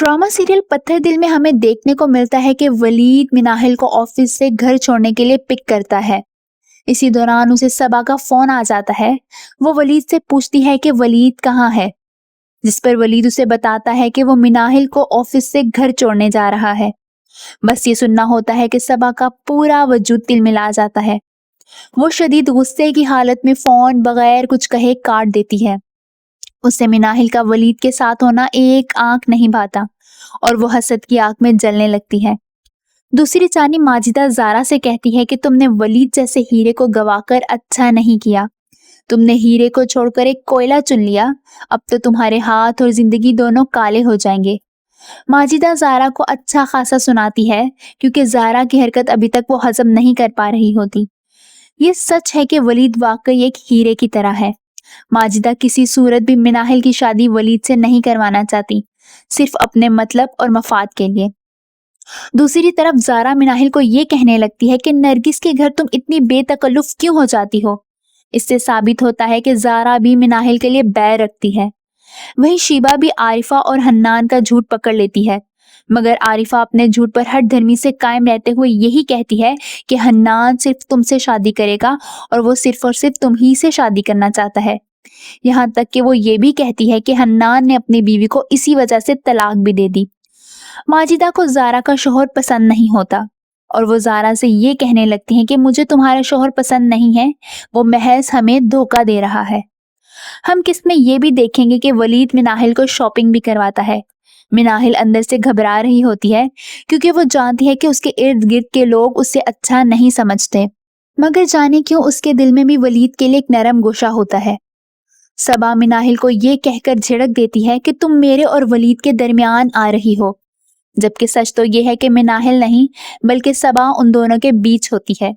Drama serial पत्थर दिल में हमें देखने को मिलता है कि वलीद मिनाहिल को ऑफिस से घर छोड़ने के लिए पिक करता है। इसी दौरान उसे सबा का फोन आ जाता है। वो वलीद से पूछती है कि वलीद कहाँ है, जिस पर वलीद उसे बताता है कि वो मिनाहिल को ऑफिस से घर छोड़ने जा रहा है। बस ये सुनना होता है कि सबा का पूरा वजूद तिलमिला जाता है। वो शदीद गुस्से की हालत में फोन बगैर कुछ कहे काट देती है। उससे मिनाहिल का वलीद के साथ होना एक आंख नहीं भाता और वो हसद की आग में जलने लगती है। दूसरी जानी माजिदा ज़ारा से कहती है कि तुमने वलीद जैसे हीरे को गवाकर अच्छा नहीं किया। तुमने हीरे को छोड़कर एक कोयला चुन लिया। अब तो तुम्हारे हाथ और जिंदगी दोनों काले हो जाएंगे। माजिदा ज़ारा को अच्छा खासा सुनाती है क्योंकि ज़ारा की हरकत अभी तक वो हजम नहीं कर पा रही होती। ये सच है कि वलीद वाकई एक हीरे की तरह है। माजिदा किसी सूरत भी मिनाहिल की शादी वलीद से नहीं करवाना चाहती, सिर्फ अपने मतलब और मफाद के लिए। दूसरी तरफ ज़ारा मिनाहिल को ये कहने लगती है कि नरगिस के घर तुम इतनी बेतकल्लुफ क्यों हो जाती हो। इससे साबित होता है कि ज़ारा भी मिनाहिल के लिए बैर रखती है। वहीं शीबा भी आरिफा और हन्नान का झूठ पकड़ लेती है, मगर आरिफा अपने झूठ पर हठ धर्मी से कायम रहते हुए यही कहती है कि हन्नान सिर्फ तुमसे शादी करेगा और वो सिर्फ और सिर्फ तुम ही से शादी करना चाहता है। यहाँ तक कि वो ये भी कहती है कि हन्नान ने अपनी बीवी को इसी वजह से तलाक भी दे दी। माजिदा को ज़ारा का शौहर पसंद नहीं होता और वो ज़ारा से ये कहने लगती है कि मुझे तुम्हारा शौहर पसंद नहीं है, वो महज हमें धोखा दे रहा है। हम किस में ये भी देखेंगे कि वलीद मिनाहिल को शॉपिंग भी करवाता है। मिनाहिल अंदर से घबरा रही होती है क्योंकि वो जानती है कि उसके इर्द गिर्द के लोग उसे अच्छा नहीं समझते, मगर जाने क्यों उसके दिल में भी वलीद के लिए एक नरम गोशा होता है। सबा मिनाहिल को ये कहकर झिड़क देती है कि तुम मेरे और वलीद के दरमियान आ रही हो, जबकि सच तो ये है कि मिनाहिल नहीं बल्कि सबा उन दोनों के बीच होती है।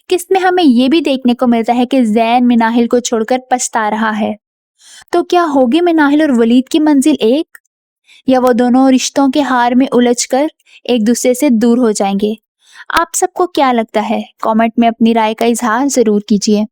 किसमें हमें ये भी देखने को मिलता है कि जैन मिनाहिल को छोड़कर पछता रहा है। तो क्या होगी मिनाहिल और वलीद की मंजिल एक, या वो दोनों रिश्तों के हार में उलझकर एक दूसरे से दूर हो जाएंगे? आप सबको क्या लगता है? कमेंट में अपनी राय का इजहार जरूर कीजिए।